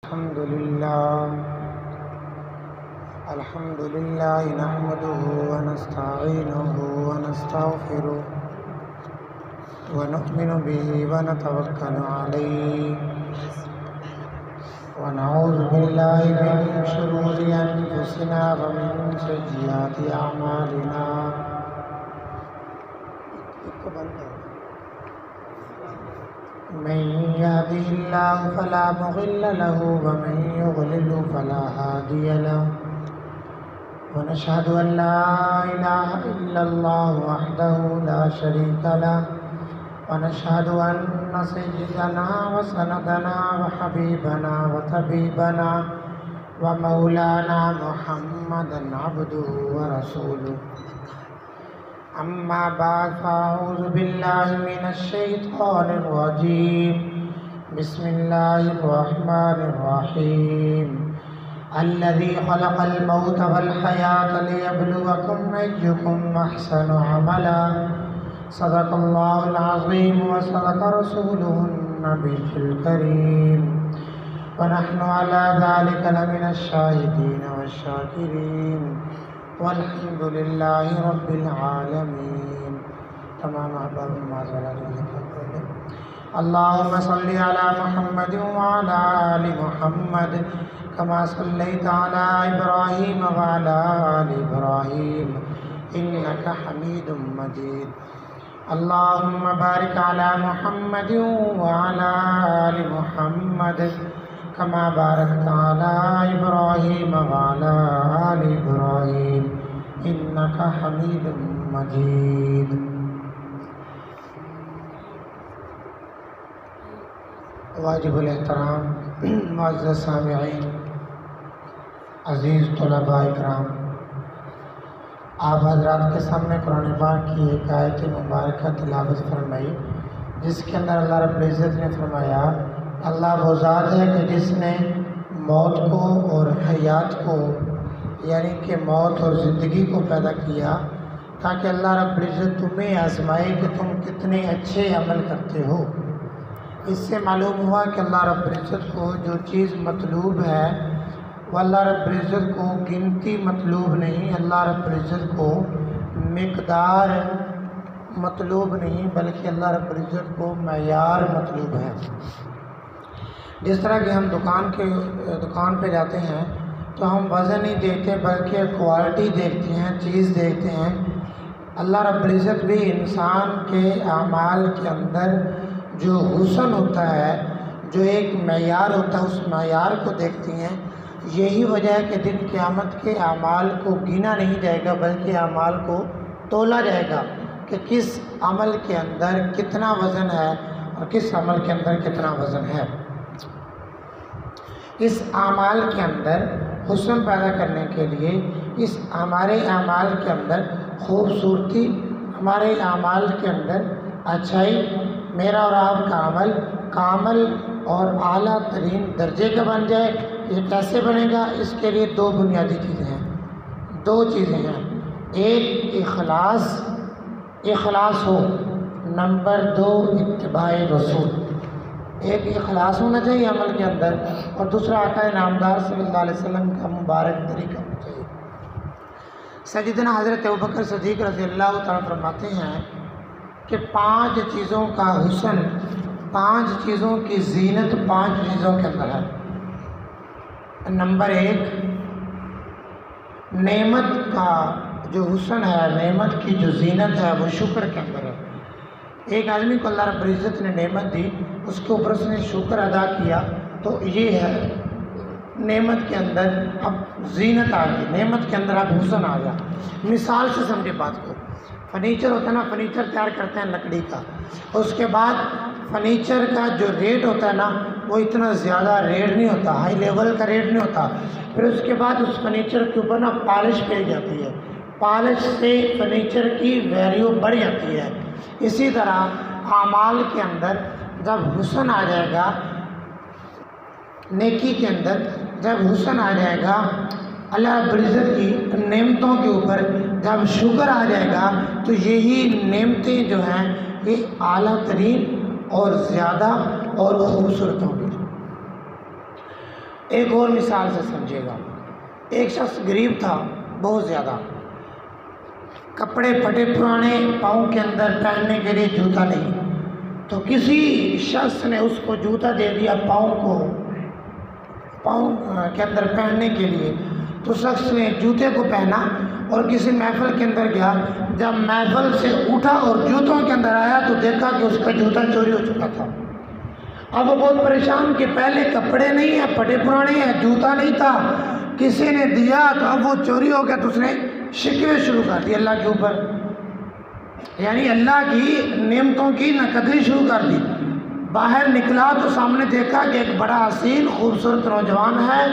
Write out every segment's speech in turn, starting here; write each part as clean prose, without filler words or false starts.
الحمد لله نحمده ونستعينه ونستغفره ونؤمن به ونتوكل عليه ونعوذ بالله من شرور أنفسنا ومن سيئات أعمالنا من يهده الله فلا مضل له ومن يضلل فلا هادي له ونشهد أن لا إله إلا الله وحده لا شريك له ونشهد أن سيدنا وسندنا وحبيبنا وطبيبنا ومولانا محمدا عبده ورسوله أما بعد فأعوذ بالله من الشيطان الرجيم بسم الله الرحمن الرحيم الذي خلق الموت والحياة ليبلوكم أيكم أحسن عملا صدق الله العظيم وصدق رسوله النبي الكريم ونحن على ذلك لمن الشاهدين والشاكرين والحمد لله رب العالمين. تمام احباب معذر اللهم صل على محمد وعلى آل محمد كما صليت على إبراهيم وعلى آل إبراهيم إنك حميد مجيد. اللهم بارك على محمد وعلى آل محمد كما باركت على إبراهيم وعلى آل إبراهيم إنك حميد مجيد. واجب الاحترام معزز سامعین، عزیز طلباء اکرام، آپ حضرات کے سامنے قرآن پاک کی ایک آیت مبارکہ تلاوت فرمائی، جس کے اندر اللہ رب العزت نے فرمایا اللہ وہ ذات ہے کہ جس نے موت کو اور حیات کو یعنی کہ موت اور زندگی کو پیدا کیا تاکہ اللہ رب العزت تمہیں آزمائے کہ تم کتنے اچھے عمل کرتے ہو۔ اس سے معلوم ہوا کہ اللہ رب العزت کو جو چیز مطلوب ہے وہ اللہ رب العزت کو گنتی مطلوب نہیں، اللہ رب العزت کو مقدار مطلوب نہیں، بلکہ اللہ رب العزت کو معیار مطلوب ہے۔ جس طرح کہ ہم دکان پہ جاتے ہیں تو ہم وزن نہیں دیکھتے بلکہ کوالٹی دیکھتے ہیں، چیز دیکھتے ہیں۔ اللہ رب العزت بھی انسان کے اعمال کے اندر جو حسن ہوتا ہے، جو ایک معیار ہوتا ہے، اس معیار کو دیکھتی ہیں۔ یہی وجہ ہے کہ دن قیامت کے اعمال کو گنا نہیں جائے گا بلکہ اعمال کو تولا جائے گا کہ کس عمل کے اندر کتنا وزن ہے اور کس عمل کے اندر کتنا وزن ہے۔ اس اعمال کے اندر حسن پیدا کرنے کے لیے، اس ہمارے اعمال کے اندر خوبصورتی، ہمارے اعمال کے اندر اچھائی، میرا اور آپ کا عمل کامل اور اعلیٰ ترین درجے کا بن جائے، یہ کیسے بنے گا؟ اس کے لیے دو بنیادی چیزیں ہیں، ایک اخلاص ہو، نمبر دو اتباع رسول۔ ایک اخلاص ہونا چاہیے عمل کے اندر، اور دوسرا آقا نامدار صلی اللہ علیہ وسلم کا مبارک طریقہ ہونا چاہیے۔ سیدنا حضرت ابوبکر صدیق رضی اللہ تعالیٰ فرماتے ہیں کہ 5 چیزوں کا حسن، 5 چیزوں کی زینت 5 چیزوں کے اندر ہے۔ نمبر 1، نعمت کا جو حسن ہے، نعمت کی جو زینت ہے وہ شکر کے اندر ہے۔ ایک آدمی کو اللہ رب العزت نے نعمت دی، اس کے اوپر اس نے شکر ادا کیا، تو یہ ہے نعمت کے اندر اب زینت آ گئی، نعمت کے اندر اب حسن آ گیا۔ مثال سے سمجھے بات کو، فرنیچر ہوتا ہے نا، فرنیچر تیار کرتے ہیں لکڑی کا، اس کے بعد فرنیچر کا جو ریٹ ہوتا ہے نا وہ اتنا زیادہ ریٹ نہیں ہوتا، ہائی لیول کا ریٹ نہیں ہوتا۔ پھر اس کے بعد اس فرنیچر کے اوپر نا پالش کی جاتی ہے، پالش سے فرنیچر کی ویلیو بڑھ جاتی ہے۔ اسی طرح اعمال کے اندر جب حسن آ جائے گا، نیکی کے اندر جب حسن آ جائے گا، اللہ رب العزت کی نعمتوں کے اوپر جب شکر آ جائے گا تو یہی نعمتیں جو ہیں یہ اعلیٰ ترین اور زیادہ اور خوبصورت ہوں گی۔ ایک اور مثال سے سمجھے گا. ایک شخص غریب تھا بہت زیادہ، کپڑے پھٹے پرانے، پاؤں کے اندر پہننے کے لیے جوتا نہیں، تو کسی شخص نے اس کو جوتا دے دیا پاؤں کے اندر پہننے کے لیے. تو شخص نے جوتے کو پہنا اور کسی محفل کے اندر گیا. جب محفل سے اٹھا اور جوتوں کے اندر آیا تو دیکھا کہ اس کا جوتا چوری ہو چکا تھا. اب وہ بہت پریشان کہ پہلے کپڑے نہیں ہیں، پھٹے پرانے ہیں، جوتا نہیں تھا، کسی نے دیا تو اب وہ چوری ہو گیا. تو اس نے شکوے شروع کر دی اللہ کے اوپر، یعنی اللہ کی نعمتوں کی ناقدری شروع کر دی. باہر نکلا تو سامنے دیکھا کہ ایک بڑا حسین خوبصورت نوجوان ہے،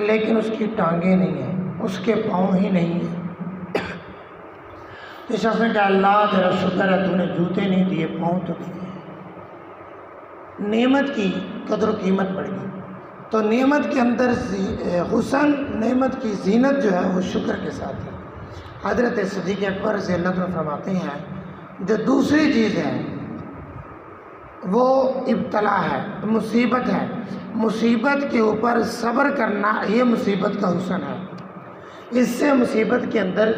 لیکن اس کی ٹانگیں نہیں ہیں، اس کے پاؤں ہی نہیں ہیں. اس شخص نے کہا اللہ تیرا شکر ہے تو نے جوتے نہیں دیے، پاؤں تو دیے. نعمت کی قدر و قیمت بڑھ گئی. تو نعمت کے اندر حسن، نعمت کی زینت جو ہے وہ شکر کے ساتھ ہے. حضرت صدیق اکبر رضی اللہ عنہ فرماتے ہیں جو دوسری چیز ہے وہ ابتلا ہے، مصیبت ہے. مصیبت کے اوپر صبر کرنا یہ مصیبت کا حسن ہے. اس سے مصیبت کے اندر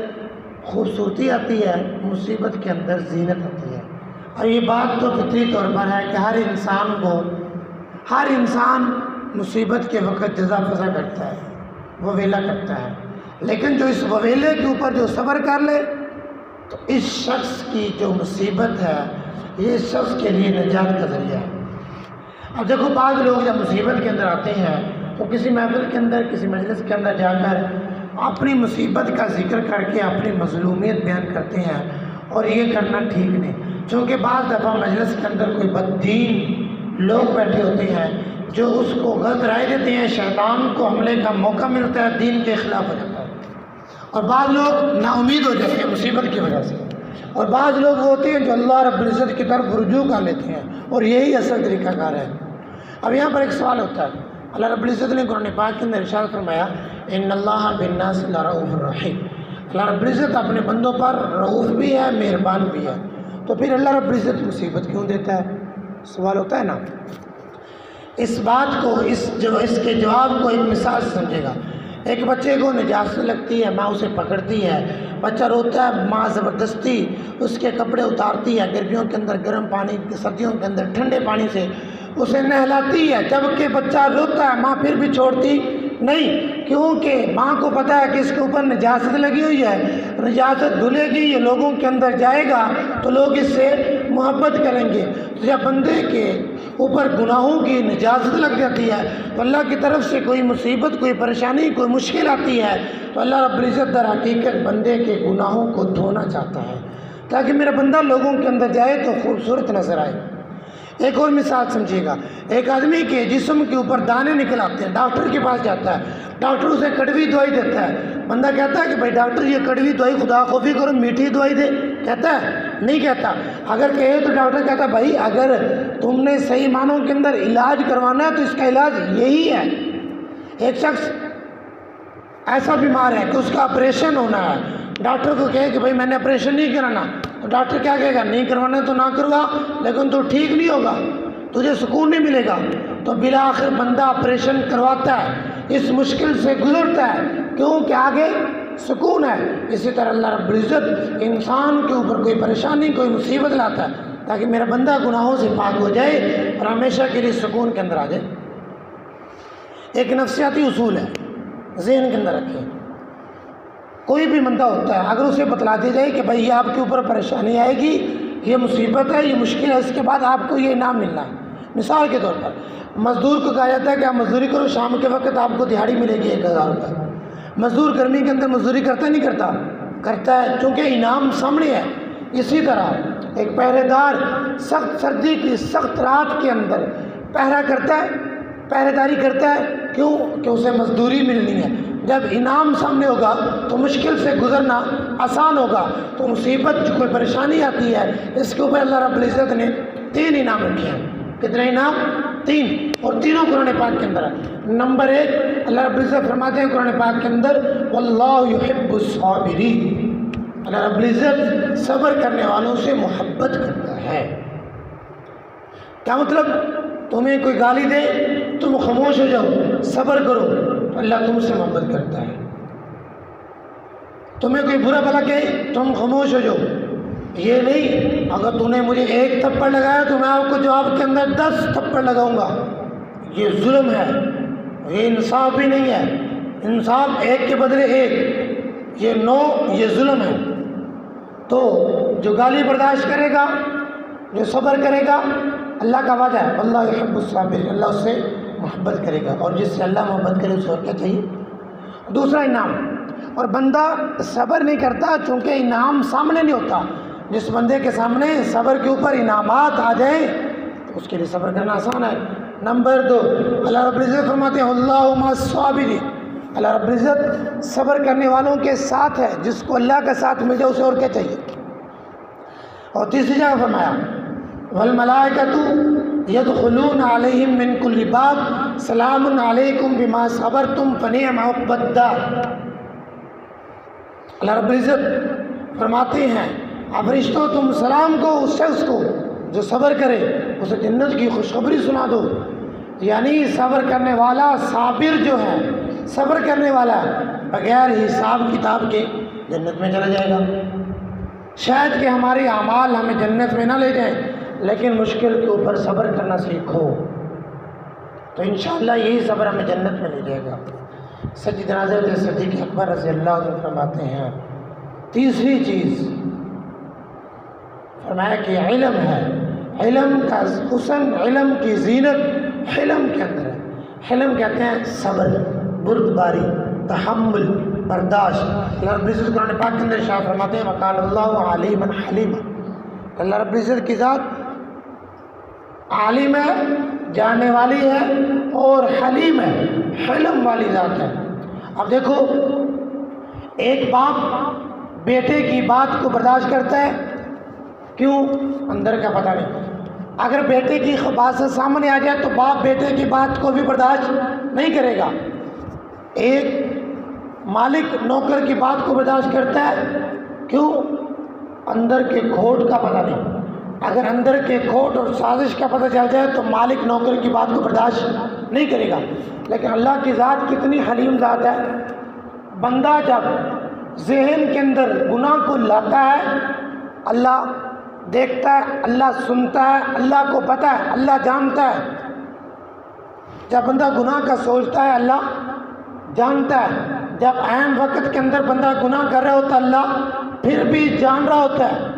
خوبصورتی آتی ہے، مصیبت کے اندر زینت آتی ہے. اور یہ بات تو فطری طور پر ہے کہ ہر انسان مصیبت کے وقت جزا فضا کرتا ہے، وویلا کرتا ہے. لیکن جو اس وویلے کے اوپر جو صبر کر لے تو اس شخص کی جو مصیبت ہے یہ اس شخص کے لیے نجات کا ذریعہ ہے. اب دیکھو بعض لوگ جب مصیبت کے اندر آتے ہیں تو کسی محفل کے اندر، کسی مجلس کے اندر جا کر اپنی مصیبت کا ذکر کر کے اپنی مظلومیت بیان کرتے ہیں، اور یہ کرنا ٹھیک نہیں. چونکہ بعض دفعہ مجلس کے اندر کوئی بددین لوگ بیٹھے ہوتے ہیں جو اس کو غلط رائے دیتے ہیں، شیطان کو حملے کا موقع ملتا ہے، دین کے خلاف ہو جاتا ہے. اور بعض لوگ نا امید ہو جاتے ہیں مصیبت کی وجہ سے، اور بعض لوگ ہوتے ہیں جو اللہ رب العزت کی طرف رجوع کر لیتے ہیں، اور یہی اصل طریقہ کار ہے. اب یہاں پر ایک سوال ہوتا ہے. اللہ رب العزت نے قرآن پاک کے اندر ارشاد فرمایا ان اللہ بالناس لرؤوف الرحیم. اللہ رب العزت اپنے بندوں پر رؤوف بھی ہے، مہربان بھی ہے. تو پھر اللہ رب العزت مصیبت کیوں دیتا ہے؟ سوال ہوتا ہے نا. اس بات کو اس کے جواب کو ایک مثال سے سمجھے گا. ایک بچے کو نجاست لگتی ہے، ماں اسے پکڑتی ہے، بچہ روتا ہے، ماں زبردستی اس کے کپڑے اتارتی ہے، گرمیوں کے اندر گرم پانی، سردیوں کے اندر ٹھنڈے پانی سے اسے نہلاتی ہے. جب کہ بچہ روتا ہے ماں پھر بھی چھوڑتی نہیں، کیونکہ ماں کو پتہ ہے کہ اس کے اوپر نجاست لگی ہوئی ہے، نجاست دھلے گی، یہ لوگوں کے اندر جائے گا تو لوگ اس سے محبت کریں گے. تو جب بندے کے اوپر گناہوں کی نجاست لگ جاتی ہے تو اللہ کی طرف سے کوئی مصیبت، کوئی پریشانی، کوئی مشکل آتی ہے تو اللہ رب العزت در حقیقت بندے کے گناہوں کو دھونا چاہتا ہے تاکہ میرا بندہ لوگوں کے اندر جائے تو خوبصورت نظر آئے. ایک اور مثال سمجھیے گا. ایک آدمی کے جسم کے اوپر دانے نکل آتے ہیں، ڈاکٹر کے پاس جاتا ہے، ڈاکٹر اسے کڑوی دوائی دیتا ہے. بندہ کہتا ہے کہ بھائی ڈاکٹر یہ کڑوی دوائی خدا خوفی کرو، میٹھی دوائی دے، کہتا ہے؟ نہیں کہتا. اگر کہے تو ڈاکٹر کہتا ہے بھائی اگر تم نے صحیح معنوں کے اندر علاج کروانا ہے تو اس کا علاج یہی ہے. ایک شخص ایسا بیمار ہے کہ اس کا آپریشن ہونا ہے، ڈاکٹر کو کہے کہ بھائی میں نے آپریشن نہیں کرانا، تو ڈاکٹر کیا کہے گا؟ نہیں کروانا تو نہ کروا، لیکن تو ٹھیک نہیں ہوگا، تجھے سکون نہیں ملے گا. تو بالآخر بندہ آپریشن کرواتا ہے، اس مشکل سے گزرتا ہے کیونکہ آگے سکون ہے. اسی طرح اللہ رب العزت انسان کے اوپر کوئی پریشانی، کوئی مصیبت لاتا ہے تاکہ میرا بندہ گناہوں سے پاک ہو جائے اور ہمیشہ کے لیے سکون کے اندر آ جائے. ایک نفسیاتی اصول ہے، ذہن کے اندر رکھیں. کوئی بھی بندہ ہوتا ہے اگر اسے بتلا دی جائے کہ بھائی یہ آپ کے اوپر پریشانی آئے گی، یہ مصیبت ہے، یہ مشکل ہے، اس کے بعد آپ کو یہ انعام ملنا ہے. مثال کے طور پر مزدور کو کہا جاتا ہے کہ آپ مزدوری کرو، شام کے وقت آپ کو دہاڑی ملے گی 1000 روپے. مزدور گرمی کے اندر مزدوری کرتا نہیں کرتا؟ کرتا ہے، چونکہ انعام سامنے ہے. اسی طرح ایک پہرے دار سخت سردی کی سخت رات کے اندر پہرا کرتا ہے، پہرے داری کرتا ہے. کیوں؟ کہ اسے مزدوری ملنی ہے. جب انعام سامنے ہوگا تو مشکل سے گزرنا آسان ہوگا. تو مصیبت جو کوئی پریشانی آتی ہے اس کے اوپر اللہ رب العزت نے 3 انعام رکھے ہیں. کتنے انعام؟ 3، اور تینوں قرآن پاک کے اندر ہے. نمبر 1 اللہ رب العزت فرماتے ہیں قرآن پاک کے اندر واللہ یحب الصابرین. اللہ رب العزت صبر کرنے والوں سے محبت کرتا ہے. کیا مطلب؟ تمہیں کوئی گالی دے تم خاموش ہو جاؤ، صبر کرو، تو اللہ تم سے محبت کرتا ہے۔ تمہیں کوئی برا بھلا کہے تم خاموش ہو جاؤ، یہ نہیں اگر تم نے مجھے ایک تھپڑ لگایا تو میں آپ کو جواب کے اندر 10 تھپڑ لگاؤں گا، یہ ظلم ہے، یہ انصاف بھی نہیں ہے۔ انصاف ایک کے بدلے ایک، یہ 9 یہ ظلم ہے۔ تو جو گالی برداشت کرے گا، جو صبر کرے گا، اللہ کا وعدہ ہے اللہ یحب الصابرین، اللہ اس سے محبت کرے گا، اور جس سے اللہ محبت کرے اسے اور کیا چاہیے؟ دوسرا انعام۔ اور بندہ صبر نہیں کرتا چونکہ انعام سامنے نہیں ہوتا۔ جس بندے کے سامنے صبر کے اوپر انعامات آ جائیں تو اس کے لیے صبر کرنا آسان ہے۔ نمبر 2، اللہ رب العزت فرماتے ہیں اللہ مع الصابرین، اللہ رب العزت صبر کرنے والوں کے ساتھ ہے۔ جس کو اللہ کا ساتھ مل جائے اسے اور کیا چاہیے؟ اور تیسری جگہ فرمایا والملائکۃ یدخلون علیہم من کل باب سلام علیکم بما صبرتم فنعم عقبی الدار۔ اللہ رب العزت فرماتے ہیں اب فرشتوں تم سلام کو اس شخص کو جو صبر کرے، اسے جنت کی خوشخبری سنا دو۔ یعنی صبر کرنے والا، صابر جو ہے، صبر کرنے والا بغیر حساب کتاب کے جنت میں چلا جائے گا۔ شاید کہ ہمارے اعمال ہمیں جنت میں نہ لے جائیں، لیکن مشکل کے اوپر صبر کرنا سیکھو تو انشاءاللہ یہی صبر ہمیں جنت میں لے جائے گا۔ سیدنا حضرت صدیق اکبر رضی اللہ عنہ فرماتے ہیں تیسری چیز فرمایا کہ علم ہے، علم کا حسن، علم کی زینت علم کے اندر ہے۔ علم کہتے ہیں صبر، بردباری، تحمل، برداشت۔ اللہ رب العزت قرآن پاک کے اندر ارشاد فرماتے ہیں وَقَالَ اللَّهُ عَلِيمًا حَلِيمًا، اللہ رب العزت کی ذات عالم ہے، جاننے والی ہے، اور حلیم ہے، حلم والی ذات ہے۔ اب دیکھو ایک باپ بیٹے کی بات کو برداشت کرتا ہے، کیوں؟ اندر کا پتہ نہیں۔ اگر بیٹے کی بات سے سامنے آ جائے تو باپ بیٹے کی بات کو بھی برداشت نہیں کرے گا۔ ایک مالک نوکر کی بات کو برداشت کرتا ہے، کیوں؟ اندر کے کھوٹ کا پتہ نہیں۔ اگر اندر کے کھوٹ اور سازش کا پتہ چل جائے تو مالک نوکر کی بات کو برداشت نہیں کرے گا۔ لیکن اللہ کی ذات کتنی حلیم ذات ہے، بندہ جب ذہن کے اندر گناہ کو لاتا ہے اللہ دیکھتا ہے، اللہ سنتا ہے، اللہ کو پتہ ہے، اللہ جانتا ہے۔ جب بندہ گناہ کا سوچتا ہے اللہ جانتا ہے، جب عین وقت کے اندر بندہ گناہ کر رہا ہوتا ہے اللہ پھر بھی جان رہا ہوتا ہے۔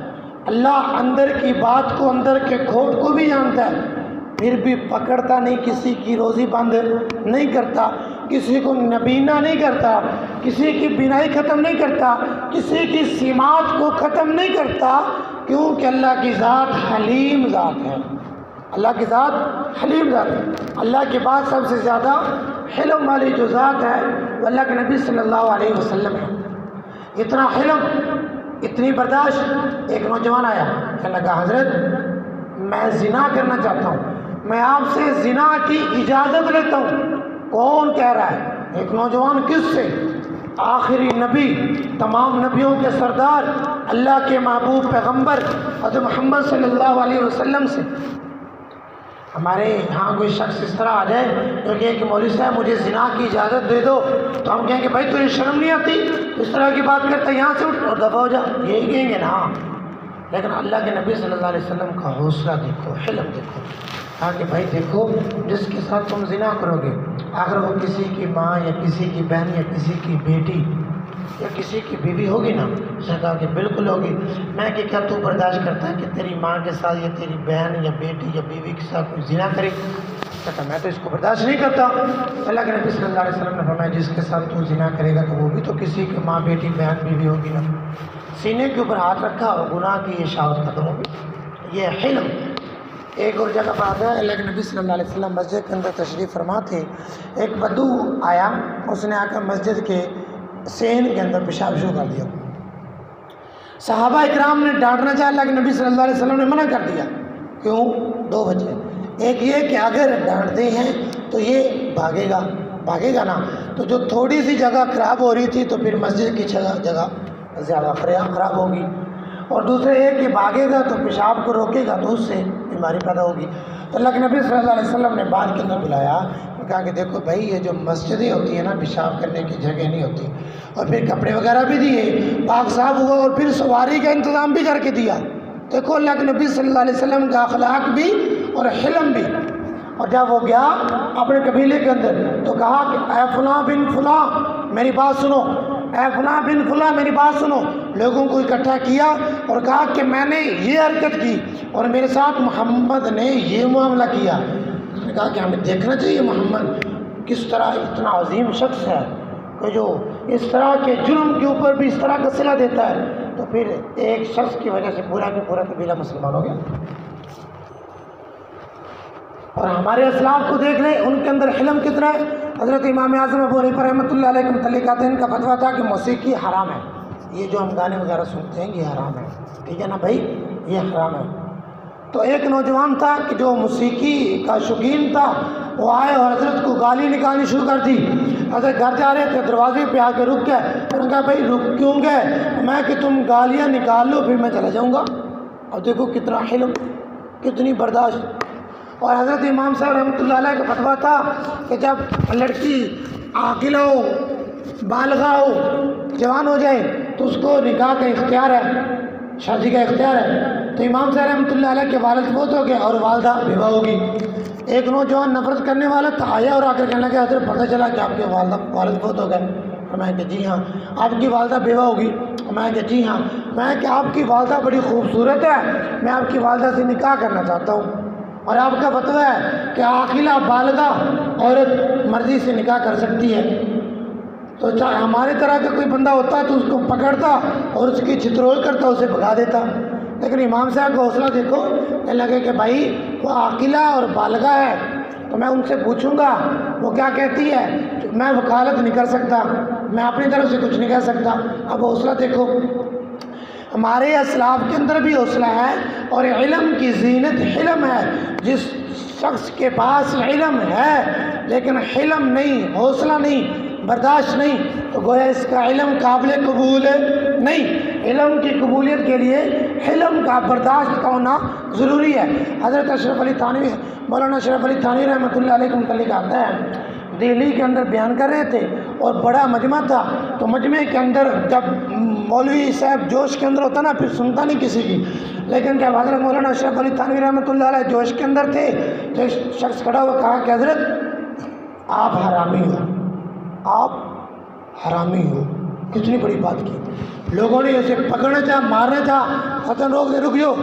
اللہ اندر کی بات کو، اندر کے کھوٹ کو بھی جانتا ہے، پھر بھی پکڑتا نہیں، کسی کی روزی بند نہیں کرتا، کسی کو نبینا نہیں کرتا، کسی کی بینائی ختم نہیں کرتا، کسی کی سماعت کو ختم نہیں کرتا، کیونکہ اللہ کی ذات حلیم ذات ہے۔ اللہ کی ذات حلیم ذات ہے۔ اللہ کے بعد سب سے زیادہ حلم والی جو ذات ہے وہ اللہ کے نبی صلی اللہ علیہ وسلم ہے۔ اتنا حلم، اتنی برداشت۔ ایک نوجوان آیا، کہنے لگا حضرت میں زنا کرنا چاہتا ہوں، میں آپ سے زنا کی اجازت لیتا ہوں۔ کون کہہ رہا ہے؟ ایک نوجوان کس سے؟ آخری نبی، تمام نبیوں کے سردار، اللہ کے محبوب پیغمبر حضرت محمد صلی اللہ علیہ وسلم سے۔ ہمارے یہاں کوئی شخص اس طرح آ جائے جو کہ مولوی صاحب مجھے زنا کی اجازت دے دو، تو ہم کہیں گے بھائی تجھے شرم نہیں آتی اس طرح کی بات کرتا ہے، یہاں سے اٹھ اور دفع ہو جا، یہی کہیں گے نا۔ لیکن اللہ کے نبی صلی اللہ علیہ وسلم کا حوصلہ دیکھو، حلم دیکھو، کہا کہ بھائی دیکھو جس کے ساتھ تم زنا کرو گے اگر وہ کسی کی ماں یا کسی کی بہن یا کسی کی بیٹی یا کسی کی بیوی ہوگی نا، اس نے کہا کہ بالکل ہوگی۔ میں کہ کیا تو برداشت کرتا ہے کہ تیری ماں کے ساتھ یا تیری بہن یا بیٹی یا بیوی کے ساتھ کوئی زنا کرے؟ کہتا میں تو اس کو برداشت نہیں کرتا۔ اللہ کے نبی صلی اللہ علیہ وسلم نے فرمایا جس کے ساتھ تو زنا کرے گا تو وہ بھی تو کسی کی ماں، بیٹی، بہن، بیوی ہوگی نا۔ سینے کے اوپر ہاتھ رکھا اور گناہ کی یہ شہوت ختم ہوگی، یہ حلم۔ ایک اور جگہ پر آتا ہے اللہ کے نبی صلی اللہ علیہ وسلم مسجد کے اندر تشریف فرما تھے، ایک بدو آیا، اس نے آ کر مسجد کے صحن کے اندر پیشاب شروع کر دیا۔ صحابہ اکرام نے ڈانٹنا چاہا، اللہ کے نبی صلی اللہ علیہ وسلم نے منع کر دیا۔ کیوں؟ 2 وجہ۔ ایک یہ کہ اگر ڈانٹتے ہیں تو یہ بھاگے گا نا، تو جو تھوڑی سی جگہ خراب ہو رہی تھی تو پھر مسجد کی جگہ زیادہ خراب ہوگی، اور دوسرے یہ کہ بھاگے گا تو پیشاب کو روکے گا تو اس سے بیماری پیدا ہوگی۔ تو اللہ کے نبی صلی اللہ علیہ وسلم نے بعد کے اندر بلایا کہا کہ دیکھو بھائی یہ جو مسجدیں ہوتی ہیں نا پیشاب کرنے کی جگہ نہیں ہوتی، اور پھر کپڑے وغیرہ بھی دیے، پاک صاف ہوا، اور پھر سواری کا انتظام بھی کر کے دیا۔ دیکھو اللہ کے نبی صلی اللہ علیہ وسلم کا اخلاق بھی اور حلم بھی۔ اور جب وہ گیا اپنے قبیلے کے اندر تو کہا کہ اے فلاں بن فلاں میری بات سنو، اے فلاں بن فلاں میری بات سنو۔ لوگوں کو اکٹھا کیا اور کہا کہ میں نے یہ حرکت کی اور میرے ساتھ محمد نے یہ معاملہ کیا۔ اس نے کہا کہ ہمیں دیکھنا چاہیے محمد کس طرح اتنا عظیم شخص ہے کہ جو اس طرح کے جرم کے اوپر بھی اس طرح کا صلہ دیتا ہے۔ تو پھر ایک شخص کی وجہ سے پورا کا پورا قبیلہ مسلمان ہو گیا۔ اور ہمارے اسلاف کو دیکھ لیں، ان کے اندر حلم کتنا ہے۔ حضرت امام اعظم ابو حنیفہ رحمۃ اللہ علیہ کے متعلق آتے ہیں، ان کا فتویٰ تھا کہ موسیقی حرام ہے، یہ جو ہم گانے وغیرہ سنتے ہیں یہ حرام ہے، ٹھیک ہے نا بھائی، یہ حرام ہے۔ تو ایک نوجوان تھا کہ جو موسیقی کا شوقین تھا، وہ آئے اور حضرت کو گالی نکالنی شروع کر دی۔ حضرت گھر جا رہے تھے، دروازے پہ آ کے رک گئے، انہوں نے کہا بھائی رک کیوں گئے؟ میں کہ تم گالیاں نکال لو پھر میں چلا جاؤں گا۔ اب دیکھو کتنا حلم، کتنی برداشت۔ اور حضرت امام صاحب رحمۃ اللہ علیہ کا فتویٰ تھا کہ جب لڑکی عاقلہ ہو، بالغہ ہو، جوان ہو جائے تو اس کو نکاح کا اختیار ہے، شادی کا اختیار ہے۔ تو امام صاحب رحمۃ اللہ علیہ کے والد فوت ہو گئے اور والدہ بیوہ ہوگی۔ ایک نوجوان نفرت کرنے والا تھا، آیا اور آ کر کہنے لگا حضرت پتہ چلا کہ آپ کے والد فوت ہو گئے۔ میں کہ جی ہاں۔ آپ کی والدہ بیوہ ہوگی؟ میں کہ جی ہاں۔ میں کہ آپ کی والدہ بڑی خوبصورت ہے، میں آپ کی والدہ سے نکاح کرنا چاہتا ہوں، اور آپ کا فتویٰ ہے کہ عاقلہ بالغہ عورت مرضی سے نکاح کر سکتی ہے۔ تو ہمارے طرح کا کوئی بندہ ہوتا تو اس کو پکڑتا اور اس کی چترول کرتا، اسے بھگا دیتا۔ لیکن امام صاحب کا حوصلہ دیکھو، کہنے لگے کہ بھائی وہ عاقلہ اور بالغہ ہے تو میں ان سے پوچھوں گا وہ کیا کہتی ہے، میں وکالت نہیں کر سکتا، میں اپنی طرف سے کچھ نہیں کہہ سکتا۔ اب حوصلہ دیکھو، ہمارے اسلاف کے اندر بھی حوصلہ ہے، اور علم کی زینت حلم ہے۔ جس شخص کے پاس علم ہے لیکن حلم نہیں، حوصلہ نہیں، برداشت نہیں، تو گویا اس کا علم قابل قبول نہیں۔ علم کی قبولیت کے لیے حلم کا، برداشت کا ہونا ضروری ہے۔ حضرت اشرف علی تھانوی، مولانا اشرف علی تھانوی رحمۃ اللہ علیہ کے متعلق آتا ہے، دہلی کے اندر بیان کر رہے تھے اور بڑا مجمع تھا، تو مجمع کے اندر جب مولوی صاحب جوش کے اندر ہوتا نا پھر سنتا نہیں کسی کی، لیکن جب حضرت مولانا اشرف علی تھانوی رحمۃ اللہ علیہ جوش کے اندر تھے تو ایک شخص کھڑا ہوا کہا کہ حضرت آپ حرامی ہو، آپ حرامی ہو۔ کتنی بڑی بات کی، لوگوں نے اسے پکڑنا چاہا، مارنا چاہا، حسن روک دے، رک جاؤ۔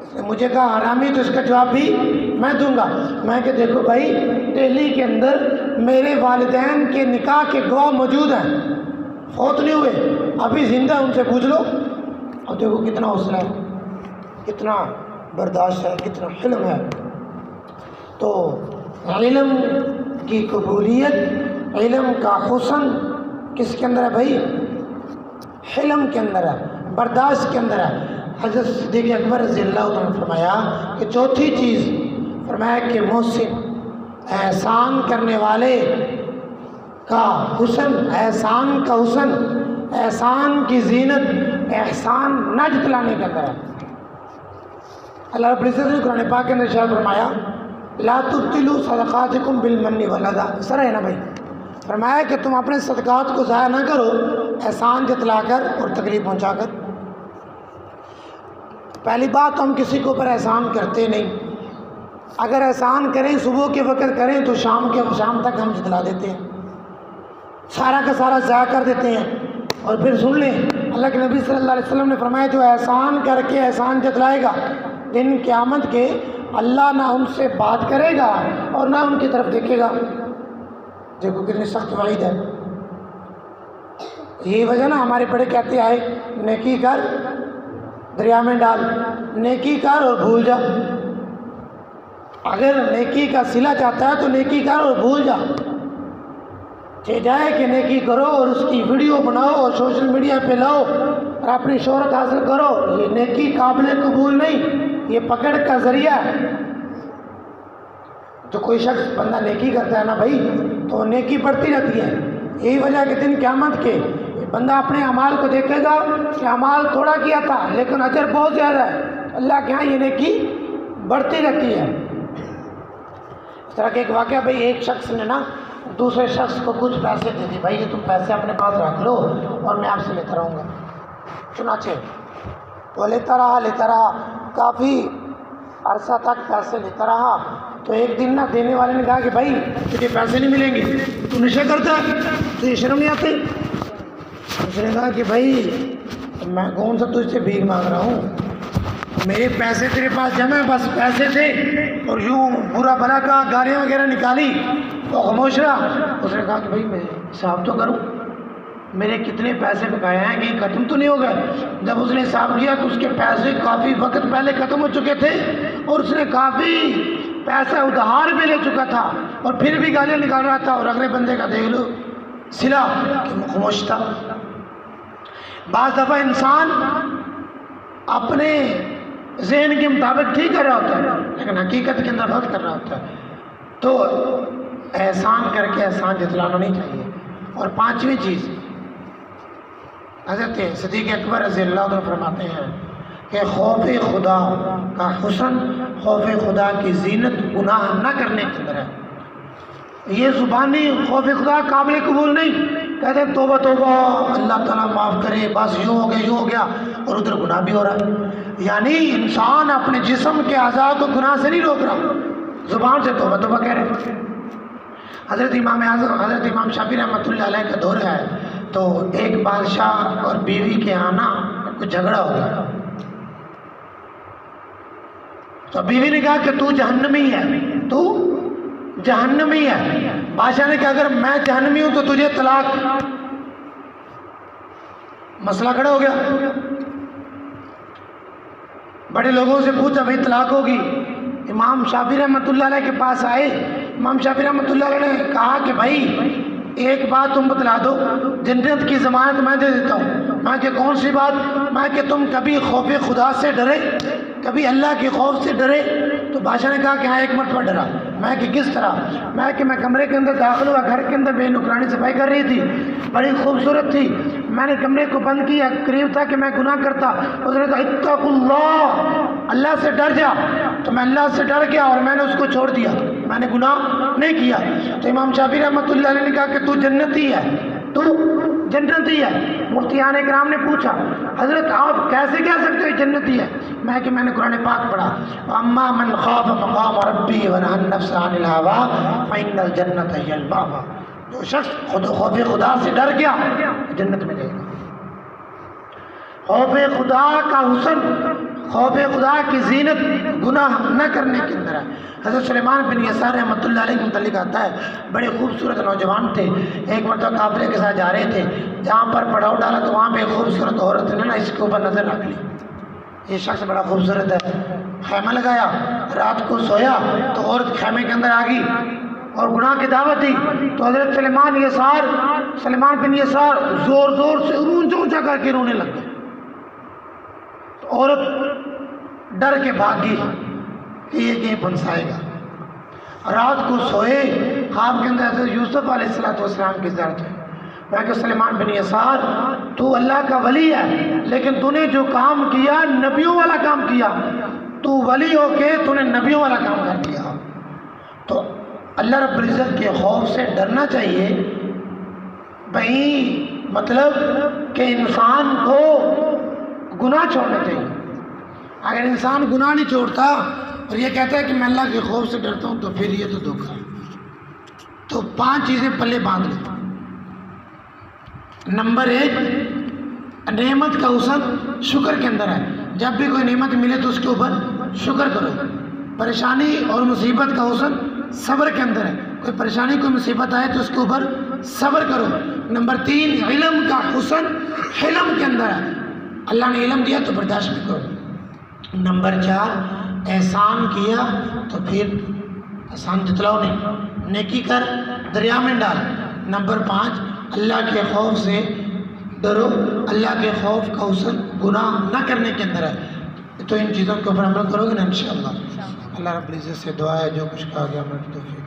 اس نے مجھے کہا حرامی، تو اس کا جواب بھی میں دوں گا۔ میں کہ دیکھو بھائی، دہلی کے اندر میرے والدین کے نکاح کے گواہ موجود ہیں، فوت نہیں ہوئے، ابھی زندہ، ان سے پوچھ لو۔ اب دیکھو کتنا حوصلہ ہے، کتنا برداشت ہے، کتنا حلم ہے۔ تو علم کی قبولیت، علم کا حسن کس کے اندر ہے بھائی؟ حلم کے اندر ہے، برداشت کے اندر ہے۔ حضرت صدیق اکبر رضی اللہ عنہ نے فرمایا کہ چوتھی چیز، فرمایا کہ محسن، احسان کرنے والے کا حسن، احسان کا حسن، احسان کی زینت، احسان نہ جتلانے کے اندر ہے۔ اللہ رب العزت نے قرآن پاک کے اندر ارشاد فرمایا لا تبطلوا صدقاتکم بالمن والاذی، سر ہے نا بھائی، فرمایا کہ تم اپنے صدقات کو ضائع نہ کرو احسان جتلا کر اور تکلیف پہنچا کر۔ پہلی بات، ہم کسی کے اوپر احسان کرتے نہیں، اگر احسان کریں صبح کے وقت کریں تو شام تک ہم جتلا دیتے ہیں، سارا کا سارا ضائع کر دیتے ہیں۔ اور پھر سن لیں، اللہ کے نبی صلی اللہ علیہ وسلم نے فرمایا جو احسان کر کے احسان جتلائے گا، دن قیامت کے اللہ نہ ان سے بات کرے گا اور نہ ان کی طرف دیکھے گا۔ دیکھو کتنی سخت وعید ہے۔ یہی وجہ نا ہمارے بڑے کہتے آئے نیکی کر دریا میں ڈال، نیکی کر اور بھول جا۔ اگر نیکی کا صلہ چاہتا ہے تو نیکی کر اور بھول جا، چاہے جائے کہ نیکی کرو اور اس کی ویڈیو بناؤ اور سوشل میڈیا پہ لاؤ اور اپنی شہرت حاصل کرو، یہ نیکی قابل قبول نہیں، یہ پکڑ کا ذریعہ ہے۔ جو کوئی شخص بندہ نیکی کرتا ہے نا بھائی تو وہ نیکی بڑھتی رہتی ہے۔ یہی وجہ کہ دن قیامت کے بندہ اپنے اعمال کو دیکھے گا کہ اعمال تھوڑا کیا تھا لیکن اجر بہت زیادہ ہے، اللہ کے ہاں یہ نیکی بڑھتی رہتی ہے۔ اس طرح کہ ایک واقعہ بھائی، ایک شخص نے نا دوسرے شخص کو کچھ پیسے دے دی، بھائی یہ تم پیسے اپنے پاس رکھ لو اور میں آپ سے لیتا رہوں گا۔ چنانچہ وہ لیتا رہا کافی عرصہ تک پیسے لیتا رہا، تو ایک دن نا دینے والے نے کہا کہ بھائی تجھے پیسے نہیں ملیں گے، تو نشے کرتا ہے، تجھے شرم نہیں آتی؟ اس نے کہا کہ بھائی میں کون سا تجھ سے بھیک مانگ رہا ہوں، میرے پیسے تیرے پاس جمع ہیں، بس پیسے تھے، اور یوں برا بھلا کہا، گالیاں وغیرہ نکالی، تو خاموش رہا۔ اس نے کہا کہ بھائی میں حساب تو کروں، میرے کتنے پیسے بقایا ہیں، کہ ختم تو نہیں ہو گئے؟ جب اس نے حساب کیا تو اس کے پیسے کافی وقت پہلے ختم ہو چکے تھے، اور اس نے کافی پیسہ ادھار بھی لے چکا تھا، اور پھر بھی گالیاں نکال رہا تھا، اور اگلے بندے کا دیکھ لو سلا کہ خاموش تھا۔ بعض دفعہ انسان اپنے ذہن کے مطابق ٹھیک کر رہا ہوتا ہے، لیکن حقیقت کے اندر غلط کر رہا ہوتا ہے، تو احسان کر کے احسان جتلانا نہیں چاہیے۔ اور پانچویں چیز، حضرت صدیق اکبر رضی اللہ عنہ فرماتے ہیں کہ خوف خدا کا حسن، خوف خدا کی زینت گناہ نہ کرنے کے اندر ہے۔ یہ زبانی خوف خدا قابل قبول نہیں، کہتے ہیں توبہ توبہ اللہ تعالیٰ معاف کرے، بس یوں ہو گیا، اور ادھر گناہ بھی ہو رہا ہے۔ یعنی انسان اپنے جسم کے اعضاء کو گناہ سے نہیں روک رہا، زبان سے توبہ توبہ کہہ رہے۔ حضرت امام شافعی رحمۃ اللہ علیہ کا دور ہے، تو ایک بادشاہ اور بیوی کے آنا کچھ جھگڑا ہو گیا، تو بیوی نے کہا کہ تو جہنمی ہے، تو جہنمی ہے۔ بادشاہ نے کہا اگر میں جہنمی ہوں تو تجھے طلاق۔ مسئلہ کھڑا ہو گیا، بڑے لوگوں سے پوچھا بھائی طلاق ہوگی، امام شافعی رحمۃ اللہ علیہ کے پاس آئے۔ امام شافعی رحمۃ اللہ علیہ نے کہا کہ بھائی ایک بات تم بتلا دو، جنت کی ضمانت میں دے دیتا ہوں۔ میں کہ کون سی بات؟ میں کہ تم کبھی خوف خدا سے ڈرے، کبھی اللہ کے خوف سے ڈرے؟ تو بادشاہ نے کہا کہ ہاں ایک مرتبہ ڈرا۔ میں کہ کس طرح؟ میں کمرے کے اندر داخل ہوا، گھر کے اندر بے نکرانی صفائی کر رہی تھی، بڑی خوبصورت تھی، میں نے کمرے کو بند کیا، قریب تھا کہ میں گناہ کرتا، اس نے کہا اتقوا اللہ، اللہ سے ڈر جا، تو میں اللہ سے ڈر گیا اور میں نے اس کو چھوڑ دیا، میں نے گناہ نہیں کیا۔ تو امام شافعی رحمۃ اللہ علیہ نے کہا کہ تو جنتی ہے، تو جنتی ہے۔ مفتیان اکرام نے پوچھا حضرت آپ کیسے کہہ سکتے ہو جنتی ہے؟ میں نے قرآن پاک پڑھا، اما من خاف مقام ربی ونہى النفس عن الهوى فإن الجنة هي المأوى، جو شخص خوف خدا سے ڈر گیا جنت میں جائے گا۔ خوف خدا کا حسن، خوف خدا کی زینت گناہ نہ کرنے کے اندر ہے۔ حضرت سلیمان بن یسار رحمۃ اللہ علیہ کے متعلق آتا ہے، بڑے خوبصورت نوجوان تھے، ایک مرتبہ قافلے کے ساتھ جا رہے تھے، جہاں پر پڑاؤ ڈالا تو وہاں پہ ایک خوبصورت عورت نے نا اس کے اوپر نظر رکھ لی، یہ شخص بڑا خوبصورت ہے، خیمہ لگایا، رات کو سویا تو عورت خیمے کے اندر آ گئی اور گناہ کی دعوت دی، تو حضرت سلیمان بن یسار زور زور سے اونچا کر کے رونے لگ گئے، تو عورت ڈر کے بھاگ گئی کہ یہ کہیں پھنسائے گا۔ رات کو سوئے، خواب کے اندر حضرت یوسف علیہ السلام کی زیارت ہوئی، میں کہ سلیمان بن یسار تو اللہ کا ولی ہے، لیکن تو نے جو کام کیا نبیوں والا کام کیا، تو ولی ہو کے تو نے نبیوں والا کام کر دیا۔ تو اللہ رب العزت کے خوف سے ڈرنا چاہیے بھائی، مطلب کہ انسان کو گناہ چھوڑنا چاہیے۔ اگر انسان گناہ نہیں چھوڑتا اور یہ کہتا ہے کہ میں اللہ کے خوف سے ڈرتا ہوں، تو پھر یہ تو دھوکہ ہے۔ تو 5 چیزیں پلے باندھ لیں۔ نمبر 1، نعمت کا حسن شکر کے اندر ہے، جب بھی کوئی نعمت ملے تو اس کے اوپر شکر کرو۔ پریشانی اور مصیبت کا حسن صبر کے اندر ہے، کوئی پریشانی کوئی مصیبت آئے تو اس کے اوپر صبر کرو۔ نمبر 3، علم کا حسن حلم کے اندر ہے، اللہ نے علم دیا تو برداشت بھی کرو۔ نمبر 4، احسان کیا تو پھر احسان جتلاؤ نہیں، نیکی کر دریا میں ڈال۔ نمبر 5، اللہ کے خوف سے ڈرو، اللہ کے خوف کا حسن گناہ نہ کرنے کے اندر ہے۔ تو ان چیزوں کے اوپر عمل کرو گے نا انشاءاللہ۔ اللہ رب العزت سے دعا ہے جو کچھ کہا گیا ہمیں توفیق